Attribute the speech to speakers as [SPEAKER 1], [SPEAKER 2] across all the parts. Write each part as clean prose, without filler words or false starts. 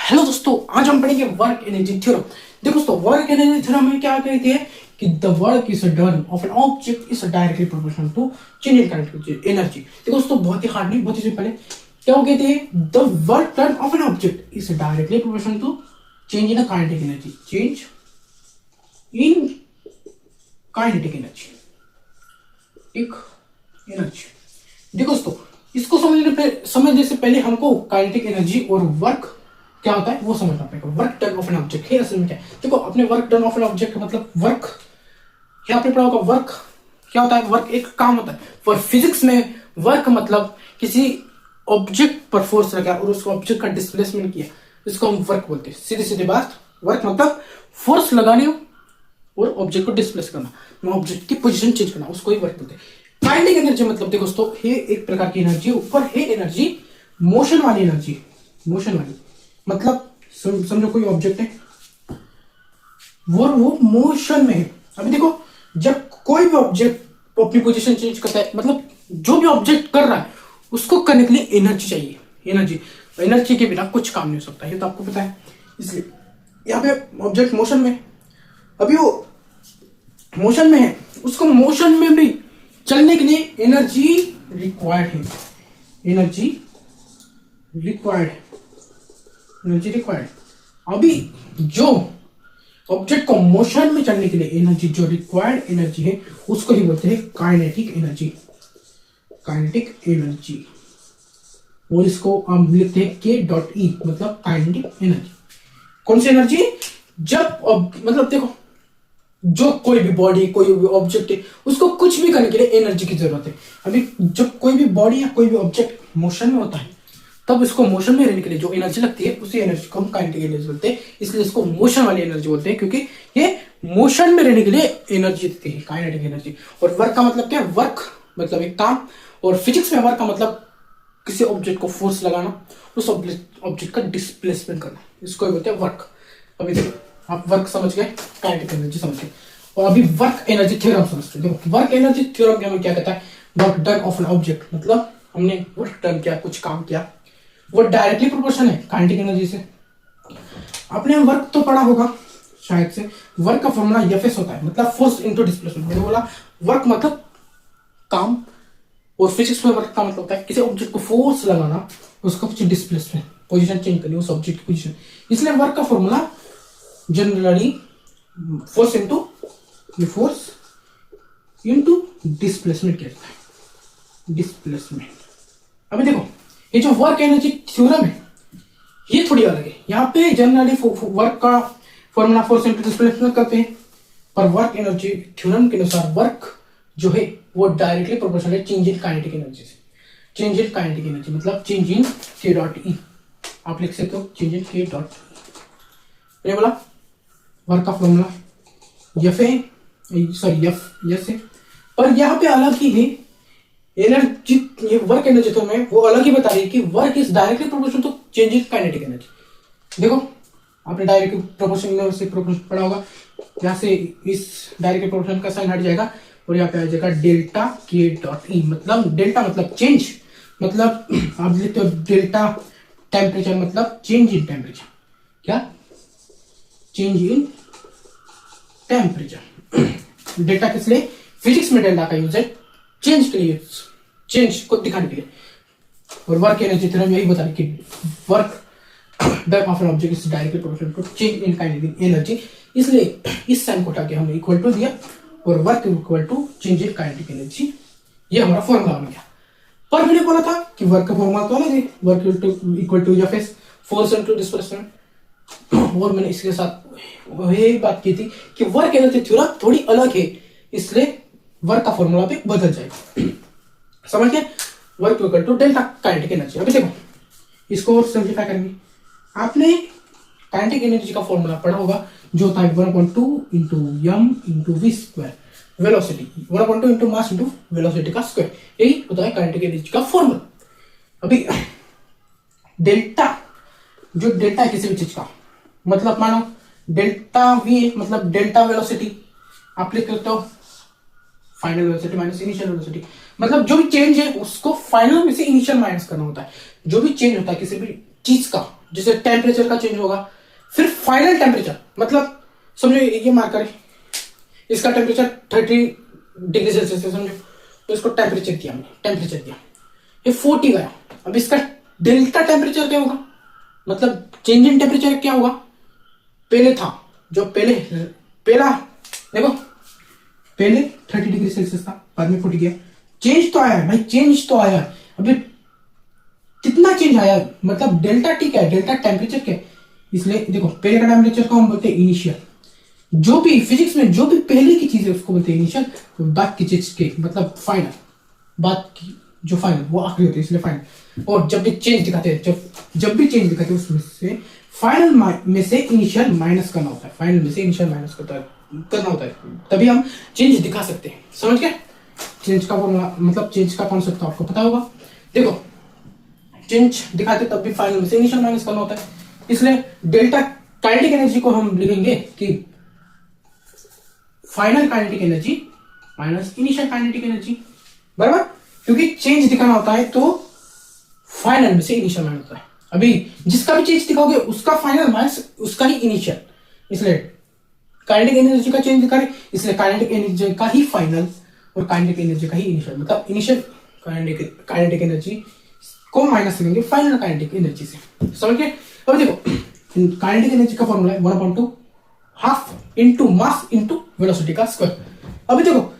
[SPEAKER 1] Hello दोस्तों, आज हम पढ़ेंगे वर्क एनर्जी थ्योरम। देखो दोस्तों, वर्क एनर्जी थ्योरम में क्या कहती है कि the work is done of an object is directly proportional to change in kinetic energy. देखो दोस्तों, बहुत ही हार्ड नहीं, बहुत ही सिंपल है। क्या वो कहती है? The work done of an object is directly proportional to change in kinetic energy. Change in kinetic energy, एक एनर्जी। देखो दोस्तों, इसको समझने से पहले हमको काइनेटिक एनर्जी और वर्क क्या होता है वो समझना पड़ेगा। Work done of an object है असल में क्या है? देखो, अपने work done of an object मतलब वर्क, क्या आपने पढ़ा होगा? वर्क क्या होता है? वर्क एक काम होता है। फॉर फिजिक्स में वर्क मतलब किसी ऑब्जेक्ट पर फोर्स लगा और उस ऑब्जेक्ट का डिस्प्लेसमेंट किया, इसको हम वर्क बोलते हैं। सीधी सीधी बात, वर्क मतलब फोर्स लगाने और ऑब्जेक्ट को डिस्प्लेस करना, ऑब्जेक्ट की पोजीशन चेंज करना, उसको ही वर्क बोलते हैं। काइनेटिक एनर्जी मतलब देखो दोस्तों, ये एक प्रकार की एनर्जी, ऊपर है एनर्जी मोशन वाली एनर्जी। मोशन वाली मतलब समझो कोई ऑब्जेक्ट है वो मोशन में है। अभी देखो, जब कोई भी ऑब्जेक्ट अपनी पोजीशन चेंज करता है, मतलब जो भी ऑब्जेक्ट कर रहा है उसको करने के लिए एनर्जी चाहिए। एनर्जी के बिना कुछ काम नहीं हो सकता, ये तो आपको पता है। इसलिए यहाँ पे ऑब्जेक्ट मोशन में, अभी वो मोशन में है, उसको मोशन में भी चलने के लिए एनर्जी रिक्वायर्ड है। Energy required. अभी जो ऑब्जेक्ट को मोशन में चलने के लिए एनर्जी, जो रिक्वायर्ड एनर्जी है, उसको ही बोलते हैं काइनेटिक एनर्जी। और इसको हम लिखते हैं K.E, मतलब काइनेटिक एनर्जी। कौन सी एनर्जी? जब मतलब देखो, जो कोई भी बॉडी, कोई भी ऑब्जेक्ट है, उसको कुछ भी करने के लिए एनर्जी की जरूरत है। अभी जब कोई भी बॉडी या कोई भी ऑब्जेक्ट मोशन में होता है, तब इसको मोशन में रहने के लिए जो एनर्जी लगती है, उसी एनर्जी को हम काइनेटिक एनर्जी बोलते हैं। इसलिए इसको मोशन वाली एनर्जी बोलते हैं, क्योंकि ये मोशन में रहने के लिए एनर्जी देती है, काइनेटिक एनर्जी। और वर्क का मतलब क्या है? वर्क मतलब एक काम, और फिजिक्स में वर्क का मतलब किसी ऑब्जेक्ट को फोर्स लगाना, उस ऑब्जेक्ट का डिस्प्लेसमेंट करना, इसको बोलते हैं वर्क। अभी देखो, आप वर्क समझ गए, काइनेटिक एनर्जी समझ गए, और अभी वर्क एनर्जी थ्योरम समझते हैं। देखो, वर्क एनर्जी थ्योरम के हमें क्या कहता है? Work done of an object, मतलब हमने वर्क डन किया, कुछ काम किया, वो डायरेक्टली प्रोपोर्शनल है काइनेटिक एनर्जी से। आपने वर्क तो पढ़ा होगा शायद से, वर्क का फॉर्मूला एफएस होता है, मतलब फोर्स इनटू डिस्प्लेसमेंट। मैंने बोला वर्क मतलब काम, और फिजिक्स में वर्क का मतलब होता है किसी ऑब्जेक्ट को फोर्स लगाना, उसका कुछ डिस्प्लेसमेंट, पोजीशन चेंज करनी, उस ऑब्जेक्ट की पोजीशन। इसलिए वर्क का formula generally force into displacement कहता है। डिस्प्लेसमेंट। अभी देखो, ये जो वर्क एनर्जी थ्योरम है, ये थोड़ी अलग है। यहाँ पे जनरली वर्क का फॉर्मूला फोर्स इनटू डिस्प्लेसमेंट करते हैं, पर वर्क एनर्जी थ्योरम के अनुसार वर्क जो है वो डायरेक्टली प्रोपोर्शनल है चेंज इन काइनेटिक एनर्जी से। चेंज इन काइनेटिक एनर्जी मतलब चेंज इन K.E, आप लिख सकते हो चेंज इन K.E। मैंने बोला वर्क का फॉर्मूला एफ है, पर यहाँ पे अलग ही है एनर्जी। ये वर्क एनर्जी तो मैं वो अलग ही बता रही है कि work is directly proportional to change in kinetic energy. देखो, आपने डायरेक्टली प्रोपोर्शनल पढ़ा होगा। यहाँ से इस डायरेक्टली प्रोपोर्शनल का साइन हट जाएगा और यहाँ पे आ जाएगा डेल्टा K.E, मतलब डेल्टा मतलब चेंज, मतलब आप लिखते हो डेल्टा टेम्परेचर मतलब चेंज इन टेम्परेचर। क्या? Change in temperature. डेल्टा किस लिए? फिजिक्स में डेल्टा का यूज है चेंज के लिए, चेंज को दिखाने के लिए। और वर्क एनर्जी थ्योरम यही बता रही कि work done of an object is directly proportional to change in kinetic energy. इसलिए इस साइन को हटा के हमने इक्वल टू दिया, और work equal to change in kinetic energy, ये हमारा फॉर्मूला बन गया। पर मैंने बोला था कि वर्क का फॉर्मूला तो अलग है, work equal to FS, force into displacement. और मैंने इसके साथ वही बात की थी कि वर्क एनर्जी थ्योरम थोड़ी अलग है, इसलिए वर्क का फॉर्मूला भी बदल जाएगा। समझ गए? Work equal to delta kinetic energy. अभी देखो, इसको और सिंप्लीफाई करेंगे। आपने काइनेटिक एनर्जी का फॉर्मूला पढ़ा होगा, जो होता है 1.2 into m into V square, velocity 1.2 into mass into velocity का स्क्वायर, यही होता है काइनेटिक एनर्जी का फॉर्मूला। अभी डेल्टा, जो डेल्टा है किसी भी चीज का, मतलब मानो डेल्टा वी मतलब डेल्टा वेलोसिटी, आप लिख सकते हो final velocity minus initial velocity, मतलब जो भी चेंज है उसको फाइनल में से इनिशियल माइनस करना होता है। जो भी चेंज होता है किसी भी चीज का, जैसे टेम्परेचर का चेंज होगा, फिर फाइनल टेम्परेचर, मतलब समझो ये मार्कर है, इसका टेम्परेचर 30 डिग्री सेल्सियस है समझो, तो इसको टेम्परेचर दिया हमने, टेम्परेचर दिया, ये 40 गया। अब इसका डेल्टा टेम्परेचर क्या होगा, मतलब चेंज इन टेम्परेचर क्या होगा, पहले था जो पहला देखो पहले 30 डिग्री सेल्सियस था, बाद में 40 गया, चेंज तो आया है भाई, चेंज तो आया है। अभी कितना चेंज आया, मतलब डेल्टा टी क्या है, डेल्टा टेम्परेचर क्या है, इसलिए देखो पहले का टेम्परेचर को हम बोलते हैं इनिशियल, जो भी फिजिक्स में जो भी पहले की चीज है उसको बोलते हैं इनिशियल, बाद की चीज के मतलब फाइनल, बाद की जो फाइनल वो आखिरी होती है इसलिए फाइनल। और जब भी चेंज दिखाते हैं, जब भी चेंज दिखाते हैं उसमें से फाइनल में से इनिशियल माइनस करना होता है, फाइनल में से इनिशियल माइनस करना होता है, तभी हम चेंज दिखा सकते हैं। समझ गए चेंज का फॉर्मूला, मतलब चेंज का कॉन्सेप्ट तो आपको पता होगा। देखो चेंज दिखाते तब भी फाइनल में से इनिशियल माइनस करना होता है, इसलिए डेल्टा काइनेटिक एनर्जी को हम लिखेंगे कि final kinetic energy minus initial kinetic energy, बराबर, क्योंकि चेंज दिखाना होता है तो फाइनल में से इनिशियल माइनस होता है। अभी जिसका भी चेंज दिखाओगे उसका फाइनल माइनस उसका ही इनिशियल, इसलिए काइनेटिक एनर्जी का चेंज दिखा रहे, इसलिए काइनेटिक एनर्जी का ही फाइनल और काइनेटिक एनर्जी का ही इनिशियल, मतलब इनिशियल काइनेटिक एनर्जी को माइनस करेंगे फाइनल काइनेटिक एनर्जी से। समझ गए। अब देखो काइनेटिक एनर्जी का फॉर्मूला है 1/2 half into mass into velocity का स्क्वायर। अभी देखो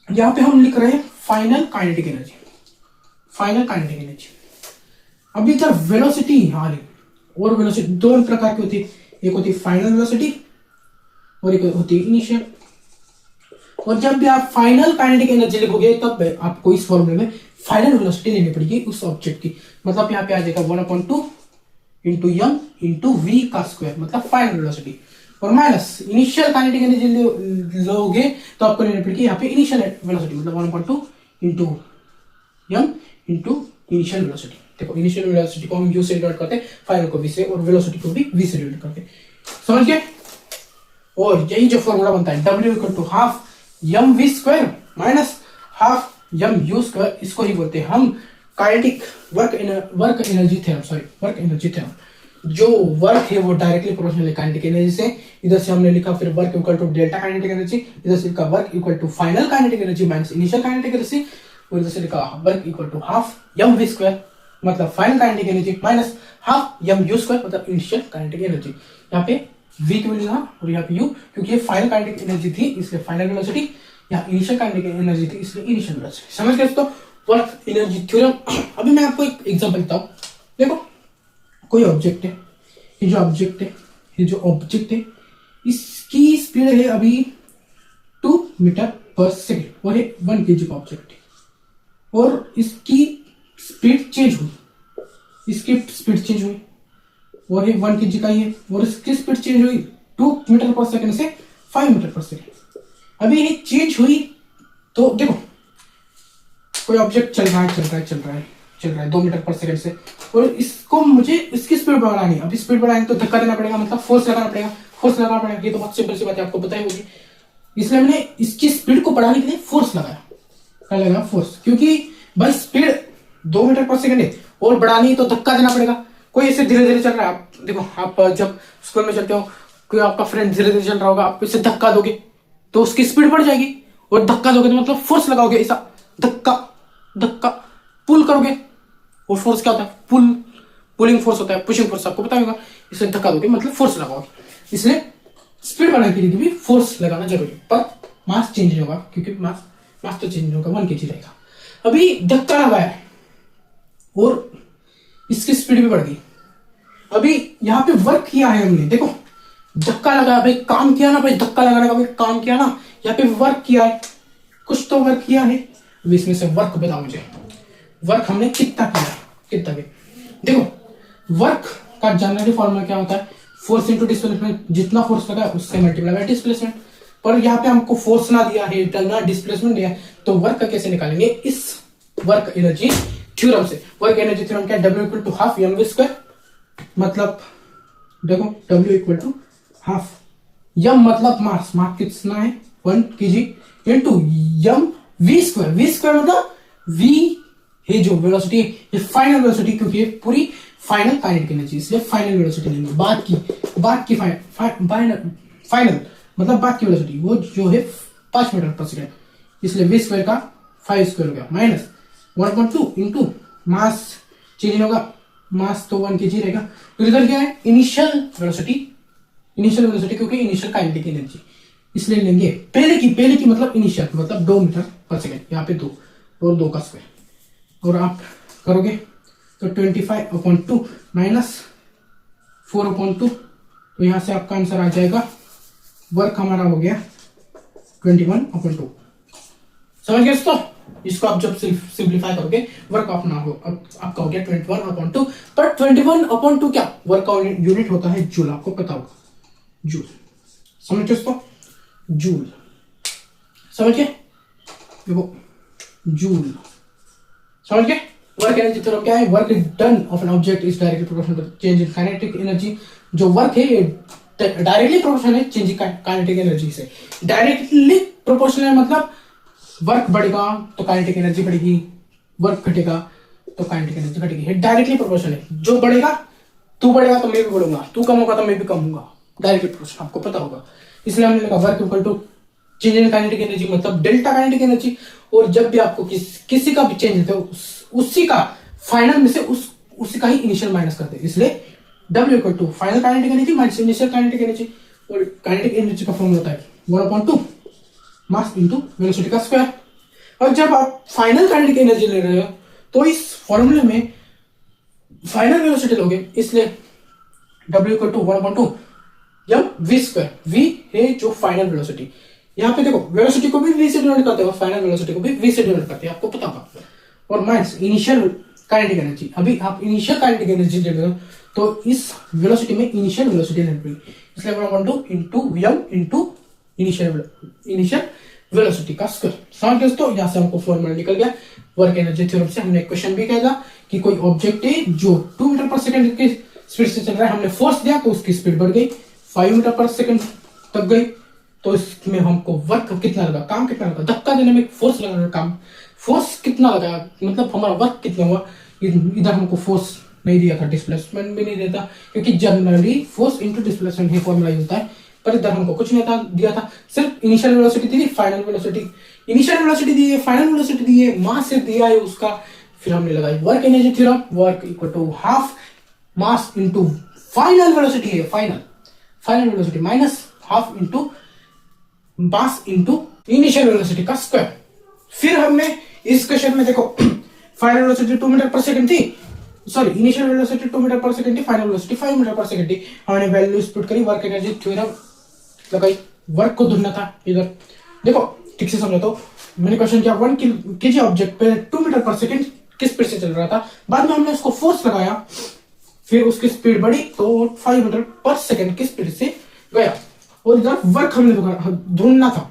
[SPEAKER 1] यहां पे हम लिख रहे हैं final kinetic energy, final kinetic energy. अभी इधर वेलोसिटी आ रही, और वेलोसिटी दो प्रकार की होती है, एक होती है फाइनल वेलोसिटी और एक होती है इनिशियल। और जब भी आप फाइनल काइनेटिक एनर्जी लिखोगे तब आपको इस फॉर्मूले में फाइनल वेलोसिटी लेनी पड़ेगी उस ऑब्जेक्ट की, मतलब यहाँ पे आ जाएगा 1/2 इंटू एम इंटू वी का स्क्वायर, मतलब फाइनल वेलोसिटी, और माइनस इनिशियल काइनेटिक एनर्जी लोगे तो आपको लेनी पड़ेगी यहाँ पे इनिशियल वेलोसिटी, मतलब 1/2 into M into initial velocity. देखो इनिशियल वेलोसिटी को हम यू से डिनोट करते हैं, फाइनल को वी से, और वेलोसिटी को भी वी से डिनोट करते हैं। समझ गए। और यही जो फॉर्मूला बनता है W equal to half M V square minus half M U square, इसको ही बोलते हैं हम काइनेटिक वर्क एनर्जी थ्योरम। जो वर्क है वो डायरेक्टली प्रोपोर्शनल है काइनेटिक एनर्जी से। इधर से हमने लिखा फिर work equal to delta kinetic energy, इधर से लिखा work equal to final kinetic energy minus initial kinetic energy, और इधर से लिखा work equal to half M V square मतलब final kinetic energy minus half M U square मतलब initial kinetic energy. यहाँ पे v की वैल्यू था और यहाँ पे u, क्योंकि ये फाइनल काइनेटिक एनर्जी थी इसलिए फाइनल वेलोसिटी, यहाँ इनिशियल काइनेटिक एनर्जी थी इसलिए इनिशियल वेलोसिटी। समझ गए इसको, वर्क एनर्जी थ्योरम। अभी मैं आपको एक एग्जांपल देता हूँ। देखो कोई ऑब्जेक्ट है, ये जो ऑब्जेक्ट है इसकी स्पीड है अभी 2 मीटर पर सेकेंड और ये 1 kg का ऑब्जेक्ट है, और इसकी स्पीड चेंज हुई, और ये 1 kg का ही है, और इसकी स्पीड चेंज हुई 2 मीटर पर सेकंड से 5 मीटर पर सेकंड। अभी ये चेंज हुई तो देखो कोई ऑब्जेक्ट चल रहा है 2 मीटर पर सेकंड से, और इसको मुझे इसकी स्पीड बढ़ानी है। अभी स्पीड बढ़ानी तो धक्का देना पड़ेगा, मतलब फोर्स लगाना पड़ेगा। ये तो बहुत सिंपल सी बात है, आपको पता ही होगी। इसलिए मैंने इसकी स्पीड को बढ़ाने के लिए फोर्स लगाया, फोर्स, क्योंकि भाई स्पीड 2 मीटर पर सेकंड है और बढ़ानी तो धक्का देना पड़ेगा। कोई ऐसे धीरे धीरे चल रहा है, आप देखो आप जब स्कूल में चलते हो, कोई आपका फ्रेंड धीरे धीरे चल रहा होगा, आप इसे धक्का दोगे तो उसकी स्पीड बढ़ जाएगी, और धक्का दोगे तो मतलब फोर्स लगाओगे, ऐसा धक्का पुल करोगे, और फोर्स क्या होता है, पुलिंग फोर्स होता है, पुशिंग फोर्स आपको पता होगा। इसलिए धक्का दोगे मतलब फोर्स लगाओगे, इसलिए स्पीड बढ़ाने के लिए भी फोर्स लगाना जरूरी है। पर मास चेंज नहीं होगा, क्योंकि मास तो चेंज नहीं होगा, 1 kg रहेगा। अभी धक्का लगाया है और इसकी स्पीड भी बढ़ गई। अभी यहाँ पे वर्क किया है हमने, देखो धक्का लगाया भाई, काम किया ना भाई, धक्का लगाने का भाई काम किया ना, यहाँ पे वर्क किया है, कुछ तो वर्क किया है। अभी इसमें से वर्क बताओ मुझे, वर्क हमने कितना किया। देखो वर्क का जनरली फॉर्मूला क्या होता है, फोर्स इंटू डिस्प्लेसमेंट, जितना फोर्स लगा उससे मल्टीप्लाई बाय डिस्प्लेसमेंट। पर यहाँ पे हमको फोर्स ना दिया है, ना डिस्प्लेसमेंट दिया है, तो वर्क का कैसे निकालेंगे, इस वर्क एनर्जी थ्योरम से। वर्क एनर्जी थ्योरम क्या है, W equal to half M V square, मतलब देखो W equal to half M मतलब मास कितना है 1 kg into M V square मतलब V ये जो वेलोसिटी है ये फाइनल वेलोसिटी, क्योंकि ये पूरी फाइनल काइनेटिक एनर्जी, इसलिए फाइनल वेलोसिटी लेंगे। फाइनल मतलब बाद की वेलोसिटी वो जो है 5 मीटर पर सेकेंड, इसलिए v स्क्वायर का 5 स्क्वायर हो गया माइनस 1.2 इंटू मास चेंज होगा, मास तो 1 kg रहेगा। तो रिजल्ट क्या है? इनिशियल वेलोसिटी क्योंकि इनिशियल काइनेटिक एनर्जी, इसलिए लेंगे पहले की मतलब इनिशियल मतलब 2 मीटर पर सेकेंड, यहाँ पे 2 और 2 का स्क्वायर, और आप करोगे तो 25/2 माइनस 4/2, तो यहां से आपका आंसर आ जाएगा, वर्क हमारा हो गया 21/2। समझ गए दोस्तों? इसको आप जब सिंप्लीफाई करोगे वर्क अपना हो आपका हो गया 21/2। पर 21/2 क्या वर्क का यूनिट होता है? जूल, आपको पता होगा, जूल। समझ गए दोस्तों? जूल, समझ गए? देखो जूल, समझ गए? वर्क एनर्जी थ्योरम क्या है? Work done of an object is directly proportional to change in kinetic energy. जो वर्क है ये डायरेक्टली प्रोपोर्शनल है चेंज इन काइनेटिक एनर्जी से। डायरेक्टली प्रोपोर्शनल है मतलब वर्क बढ़ेगा तो काइनेटिक एनर्जी बढ़ेगी, वर्क घटेगा तो काइनेटिक एनर्जी घटेगी। ये डायरेक्टली प्रोपोर्शनल है। जो बढ़ेगा तू बढ़ेगा तो मैं भी बढ़ूंगा, तू कम होगा तो मैं भी कम होगा, डायरेक्टली प्रोपोर्शनल, आपको पता होगा। इसलिए हमने लिखा work equal to change in kinetic energy मतलब डेल्टा काइनेटिक एनर्जी। और जब भी आपको किसी का भी चेंज होता है उसी का फाइनल में से उसी का ही इनिशियल माइनस करते हैं, इसलिए W equal to final kinetic energy minus initial kinetic energy. और काइनेटिक एनर्जी का फॉर्मूला होता है 1/2 मास इंटू वेलोसिटी का स्क्वायर। और जब आप फाइनल काइनेटिक एनर्जी ले रहे हो तो इस फॉर्मूले में फाइनल वेलोसिटी लोगे, इसलिए W इक्वल टू 1/2 जब v स्क्वायर, v है जो फाइनल वेलोसिटी। यहाँ पे देखो वेलोसिटी को भी v से डिनोट करते हो, फाइनल वेलोसिटी को भी v से डिनोट करते हैं, आपको पता होगा। और माइनस इनिशियल काइनेटिक एनर्जी, अभी आप इनिशियल काइनेटिक एनर्जी ले रहे हो तो इस वेलोसिटी में इनिशियल वेलोसिटी ले रही, इसलिए 1/2 into v into initial velocity का स्क्वायर। समझ गए दोस्तों? यहाँ से हमको फॉर्मूला निकल गया वर्क एनर्जी थ्योरम से। हमने क्वेश्चन भी किया था कि कोई ऑब्जेक्ट है जो 2 मीटर पर सेकंड की स्पीड से चल रहा है, हमने फोर्स दिया तो उसकी स्पीड बढ़ गई 5 मीटर पर सेकंड तक गई, तो इसमें हमको वर्क कितना लगा, काम कितना लगा, धक्का देने में फोर्स लगाने काम फोर्स कितना लगा, मतलब हमारा वर्क कितना हुआ। इधर हमको फोर्स नहीं दिया था, डिस्प्लेसमेंट भी नहीं देता, क्योंकि जनरली फोर्स इंटू डिस्प्लेसमेंट ही फॉर्मूला होता है। पर इधर हमको कुछ नहीं था, दिया था सिर्फ इनिशियल वेलोसिटी दी, फाइनल वेलोसिटी, इनिशियल वेलोसिटी दी है, फाइनल वेलोसिटी दी है, मास से दिया है उसका। फिर हमने लगाई work energy theorem, work equal to half mass into final velocity है, final velocity minus half into mass into initial velocity का स्क्वायर। फिर हमने इस क्वेश्चन में देखो final velocity 2 metre per second थी, sorry initial velocity 2 metre per second थी, final velocity 5 metre per second थी। हमने वैल्यूज पुट करी, वर्क एनर्जी थ्योरम लगाई, वर्क को ढूंढना था। इधर देखो ठीक से समझो, तो मैंने क्वेश्चन किया 1 kg ऑब्जेक्ट पे 2 मीटर पर सेकंड किस स्पीड से चल रहा था, बाद में हमने उसको फोर्स लगाया, फिर उसकी स्पीड बढ़ी तो 5 मीटर पर सेकंड की स्पीड से गया। और इधर वर्क हमने ढूंढना था,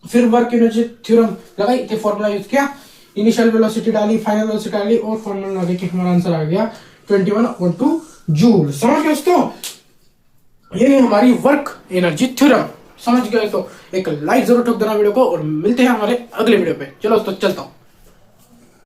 [SPEAKER 1] फिर वर्क एनर्जी थ्योरम लगाई, ये फॉर्मूला यूज किया, इनिशियल वेलोसिटी डाली, फाइनल वेलोसिटी डाली और फॉर्मूला लगा के हमारा आंसर आ गया 21/2 जूल। समझ गए दोस्तों? ये हमारी वर्क एनर्जी थ्योरम। समझ गए तो एक लाइक जरूर ठोक देना वीडियो को, और मिलते हैं हमारे अगले वीडियो पे। चलो दोस्तों चलता हूं।